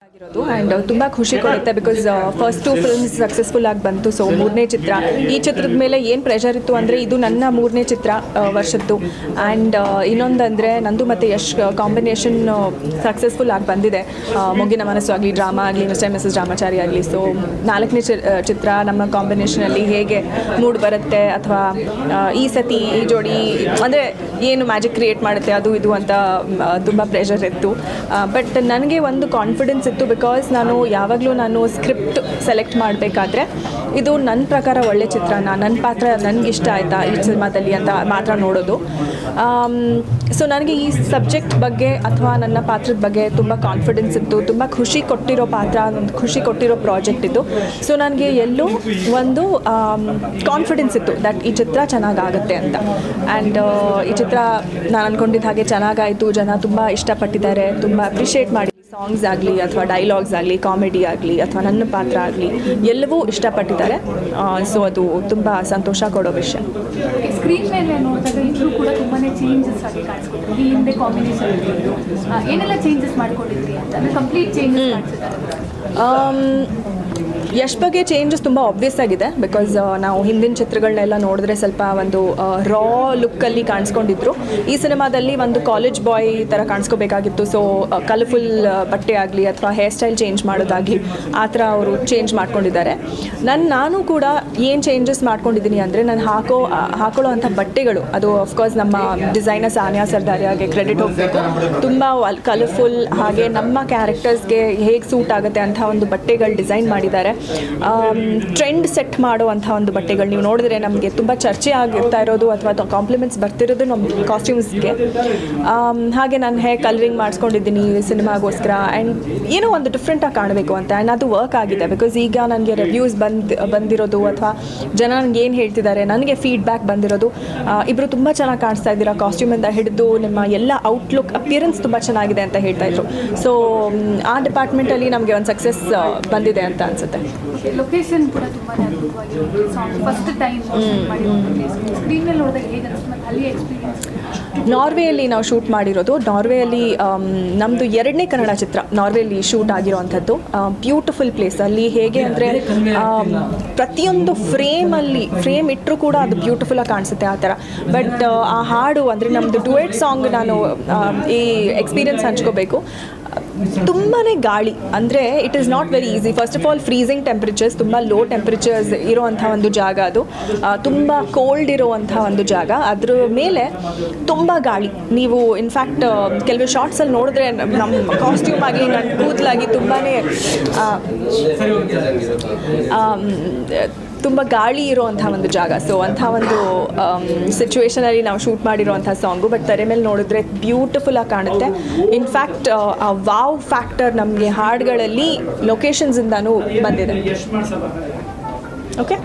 And ತುಂಬಾ ಖುಷಿ ಕೊಡುತ್ತೆ ಬಿಕಾಸ್ ಫಸ್ಟ್ 2 ಫಿಲ್ಮ್ಸ್ ಸಕ್ಸಸ್ಫುಲ್ ಆಗಿ ಬಂತು. ಸೊ ಮೂರನೇ ಚಿತ್ರ, ಈ ಚಿತ್ರದ ಮೇಲೆ ಏನು ಪ್ರೆಷರ್ ಇತ್ತು ಅಂದರೆ ಇದು ನನ್ನ ಮೂರನೇ ಚಿತ್ರ ವರ್ಷದ್ದು. ಆ್ಯಂಡ್ ಇನ್ನೊಂದಂದರೆ ನಂದು ಮತ್ತು ಯಶ್ ಕಾಂಬಿನೇಷನ್ ಸಕ್ಸಸ್ಫುಲ್ ಆಗಿ ಬಂದಿದೆ. ಮೊಗ್ಗಿನ ಮನಸ್ಸು ಆಗಲಿ, ಡ್ರಾಮಾ ಆಗಲಿ, ಮಿಸ್ಟರ್ ಮಿಸಸ್ ರಾಮಾಚಾರಿ ಆಗಲಿ. ಸೊ 4ನೇ ಚಿತ್ರ ನಮ್ಮ ಕಾಂಬಿನೇಷನಲ್ಲಿ ಹೇಗೆ ಮೂಡ್ ಬರುತ್ತೆ ಅಥವಾ ಈ ಸತಿ ಈ ಜೋಡಿ ಅಂದರೆ ಏನು ಮ್ಯಾಜಿಕ್ ಕ್ರಿಯೇಟ್ ಮಾಡುತ್ತೆ ಅದು ಇದು ಅಂತ ತುಂಬ ಪ್ರೆಷರ್ ಇತ್ತು. ಬಟ್ ನನಗೆ ಒಂದು ಕಾನ್ಫಿಡೆನ್ಸ್ ಇತ್ತು ಬಿಕಾಸ್ ನಾನು ಸ್ಕ್ರಿಪ್ಟ್ ಸೆಲೆಕ್ಟ್ ಮಾಡಬೇಕಾದ್ರೆ ಇದು ನನ್ನ ಪ್ರಕಾರ ಒಳ್ಳೆ ಚಿತ್ರನ, ನನ್ನ ಪಾತ್ರ ನನಗಿಷ್ಟ ಆಯಿತಾ ಈ ಸಿನಿಮಾದಲ್ಲಿ ಅಂತ ಮಾತ್ರ ನೋಡೋದು. ಸೊ ನನಗೆ ಈ ಸಬ್ಜೆಕ್ಟ್ ಬಗ್ಗೆ ಅಥವಾ ನನ್ನ ಪಾತ್ರದ ಬಗ್ಗೆ ತುಂಬ ಕಾನ್ಫಿಡೆನ್ಸ್ ಇತ್ತು. ತುಂಬ ಖುಷಿ ಕೊಟ್ಟಿರೋ ಪಾತ್ರ, ಒಂದು ಖುಷಿ ಕೊಟ್ಟಿರೋ ಪ್ರಾಜೆಕ್ಟ್ ಇತ್ತು. ಸೊ ನನಗೆ ಎಲ್ಲೋ ಒಂದು ಕಾನ್ಫಿಡೆನ್ಸ್ ಇತ್ತು ದಟ್ ಈ ಚಿತ್ರ ಚೆನ್ನಾಗಾಗುತ್ತೆ ಅಂತ. ಆ್ಯಂಡ್ ಈ ಚಿತ್ರ ನಾನು ಅಂದ್ಕೊಂಡಿದ್ದ ಹಾಗೆ ಚೆನ್ನಾಗಾಯಿತು. ಜನ ತುಂಬ ಇಷ್ಟಪಟ್ಟಿದ್ದಾರೆ, ತುಂಬ ಅಪ್ರಿಷಿಯೇಟ್ ಮಾಡಿ. ಸಾಂಗ್ಸ್ ಆಗಲಿ ಅಥವಾ ಡೈಲಾಗ್ಸ್ ಆಗಲಿ, ಕಾಮಿಡಿ ಆಗಲಿ ಅಥವಾ ನನ್ನ ಪಾತ್ರ ಆಗಲಿ ಎಲ್ಲವೂ ಇಷ್ಟಪಟ್ಟಿದ್ದಾರೆ. ಸೊ ಅದು ತುಂಬ ಸಂತೋಷ ಕೊಡೋ ವಿಷಯ. ಸ್ಕ್ರೀನ್ ಮೇಲೆ ನೋಡಿದಾಗ ಇಲ್ಲೂ ಕೂಡ ತುಂಬಾ ಚೇಂಜಸ್ ಆಗಿ ಕಾಣಿಸ್ಕೊಟ್ಟಿದ್ವಿ. ಈ ಹಿಂದೆ ಕಾಂಬಿನೇಷನ್ ಏನೆಲ್ಲ ಚೇಂಜಸ್ ಮಾಡ್ಕೊಂಡಿದ್ರಿ ಅಂತ, ಅಂದರೆ ಕಂಪ್ಲೀಟ್ ಚೇಂಜಸ್ ಕಾಣಿಸುತ್ತೆ. ಯಶ್ ಬಗ್ಗೆ ಚೇಂಜಸ್ ತುಂಬ ಆಬ್ವಿಯಸ್ ಆಗಿದೆ ಬಿಕಾಸ್ ನಾವು ಹಿಂದಿನ ಚಿತ್ರಗಳನ್ನೆಲ್ಲ ನೋಡಿದ್ರೆ ಸ್ವಲ್ಪ ಒಂದು ರಾ ಲುಕ್ಕಲ್ಲಿ ಕಾಣಿಸ್ಕೊಂಡಿದ್ರು. ಈ ಸಿನಿಮಾದಲ್ಲಿ ಒಂದು ಕಾಲೇಜ್ ಬಾಯ್ ಥರ ಕಾಣಿಸ್ಕೋಬೇಕಾಗಿತ್ತು. ಸೊ ಕಲರ್ಫುಲ್ ಬಟ್ಟೆ ಆಗಲಿ ಅಥವಾ ಹೇರ್ ಸ್ಟೈಲ್ ಚೇಂಜ್ ಮಾಡೋದಾಗಲಿ ಆ ಥರ ಅವರು ಚೇಂಜ್ ಮಾಡ್ಕೊಂಡಿದ್ದಾರೆ. ನಾನು ಕೂಡ ಏನು ಚೇಂಜಸ್ ಮಾಡ್ಕೊಂಡಿದ್ದೀನಿ ಅಂದರೆ ನಾನು ಹಾಕೊಳ್ಳೋ ಅಂಥ ಬಟ್ಟೆಗಳು, ಅದು ಆಫ್ಕೋರ್ಸ್ ನಮ್ಮ ಡಿಸೈನರ್ ಸಾನಿಯಾ ಸರ್ದಾರಿಯಾಗೆ ಕ್ರೆಡಿಟ್ ಹೋಗಬೇಕು. ತುಂಬ ಕಲರ್ಫುಲ್ ಹಾಗೆ ನಮ್ಮ ಕ್ಯಾರೆಕ್ಟರ್ಸ್ಗೆ ಹೇಗೆ ಸೂಟ್ ಆಗುತ್ತೆ ಅಂಥ ಒಂದು ಬಟ್ಟೆಗಳು ಡಿಸೈನ್ ಮಾಡಿದ್ದಾರೆ. ಟ್ರೆಂಡ್ ಸೆಟ್ ಮಾಡುವಂಥ ಒಂದು ಬಟ್ಟೆಗಳು ನೀವು ನೋಡಿದ್ರೆ ನಮಗೆ ತುಂಬ ಚರ್ಚೆ ಆಗಿರ್ತಾ ಇರೋದು ಅಥವಾ ಕಾಂಪ್ಲಿಮೆಂಟ್ಸ್ ಬರ್ತಿರೋದು ನಮ್ಮ ಕಾಸ್ಟ್ಯೂಮ್ಸ್ಗೆ. ಹಾಗೆ ನಾನು ಹೇರ್ ಕಲರಿಂಗ್ ಮಾಡಿಸ್ಕೊಂಡಿದ್ದೀನಿ ಸಿನಿಮಾಗೋಸ್ಕರ. ಆ್ಯಂಡ್ ಏನೋ ಒಂದು ಡಿಫ್ರೆಂಟಾಗಿ ಕಾಣಬೇಕು ಅಂತ. ಆ್ಯಂಡ್ ಅದು ವರ್ಕ್ ಆಗಿದೆ ಬಿಕಾಸ್ ಈಗ ನನಗೆ ರಿವ್ಯೂಸ್ ಬಂದಿರೋದು ಅಥವಾ ಜನ ನನಗೆ ಏನು ಹೇಳ್ತಿದ್ದಾರೆ, ನನಗೆ ಫೀಡ್ಬ್ಯಾಕ್ ಬಂದಿರೋದು, ಇಬ್ಬರು ತುಂಬ ಚೆನ್ನಾಗಿ ಕಾಣಿಸ್ತಾ ಇದ್ದೀರಾ, ಕಾಸ್ಟ್ಯೂಮಿಂದ ಹಿಡಿದು ನಿಮ್ಮ ಎಲ್ಲ ಔಟ್ಲುಕ್ ಅಪಿಯರೆನ್ಸ್ ತುಂಬ ಚೆನ್ನಾಗಿದೆ ಅಂತ ಹೇಳ್ತಾಯಿದ್ರು. ಸೊ ಆ ಡಿಪಾರ್ಟ್ಮೆಂಟಲ್ಲಿ ನಮಗೆ ಒಂದು ಸಕ್ಸಸ್ ಬಂದಿದೆ ಅಂತ ಅನಿಸುತ್ತೆ. ಲೊಕೇಶನ್ ಕೂಡ ತುಂಬಾ ಅದ್ಭುತವಾಗಿರುತ್ತೆ. ಫಸ್ಟ್ ಟೈಮ್ ಸ್ಕ್ರೀನ್ ಮೇಲೆ ನೋಡಿದಾಗ ಹೇಗೆ ಅನಿಸುತ್ತೆ ಅಲ್ಲಿ ಎಕ್ಸ್ಪೀರಿಯನ್ಸ್? ನಾರ್ವೆಯಲ್ಲಿ ನಾವು ಶೂಟ್ ಮಾಡಿರೋದು. ನಾರ್ವೆಯಲ್ಲಿ ನಮ್ಮದು 2ನೇ ಕನ್ನಡ ಚಿತ್ರ ನಾರ್ವೆಯಲ್ಲಿ ಶೂಟ್ ಆಗಿರೋವಂಥದ್ದು. Beautiful place. ಅಲ್ಲಿ ಹೇಗೆ ಅಂದರೆ ಪ್ರತಿಯೊಂದು ಫ್ರೇಮ್ ಇಟ್ಟರೂ ಕೂಡ ಅದು ಬ್ಯೂಟಿಫುಲ್ಲಾಗಿ ಕಾಣಿಸುತ್ತೆ ಆ ಥರ. ಬಟ್ ಆ ಹಾಡು ಅಂದರೆ ನಮ್ಮದು ಡುಯೆಟ್ ಸಾಂಗ್ ನಾನು ಈ ಎಕ್ಸ್ಪೀರಿಯನ್ಸ್ ಹಂಚ್ಕೋಬೇಕು. ತುಂಬಾ ಗಾಳಿ ಅಂದರೆ it is not very easy. First of all freezing temperatures, ತುಂಬ ಲೋ ಟೆಂಪ್ರೇಚರ್ಸ್ ಇರೋವಂಥ ಒಂದು ಜಾಗ ಅದು. ತುಂಬ ಕೋಲ್ಡ್ ಇರೋವಂಥ ಒಂದು ಜಾಗ. ಅದ್ರ ಮೇಲೆ ತುಂಬ ಗಾಳಿ. ನೀವು ಇನ್ಫ್ಯಾಕ್ಟ್ ಕೆಲವು ಶಾರ್ಟ್ಸಲ್ಲಿ ನೋಡಿದ್ರೆ ನಮ್ಮ ಕಾಸ್ಟ್ಯೂಮ್ ಆಗಲಿ ನನ್ನ ಕೂದಲಾಗಿ ತುಂಬ ಗಾಳಿ ಇರೋವಂಥ ಒಂದು ಜಾಗ. ಸೊ ಅಂಥ ಒಂದು ಸಿಚುವೇಷನಲ್ಲಿ ನಾವು ಶೂಟ್ ಮಾಡಿರೋವಂಥ ಸಾಂಗು. ಬಟ್ ತೆರೆ ಮೇಲೆ ನೋಡಿದ್ರೆ ಬ್ಯೂಟಿಫುಲ್ಲಾಗಿ ಕಾಣುತ್ತೆ. ಇನ್ಫ್ಯಾಕ್ಟ್ ವಾವ್ ಫ್ಯಾಕ್ಟರ್ ನಮಗೆ ಹಾಡುಗಳಲ್ಲಿ ಲೊಕೇಶನ್ಸಿಂದನೂ ಬಂದಿದೆ. ಓಕೆ.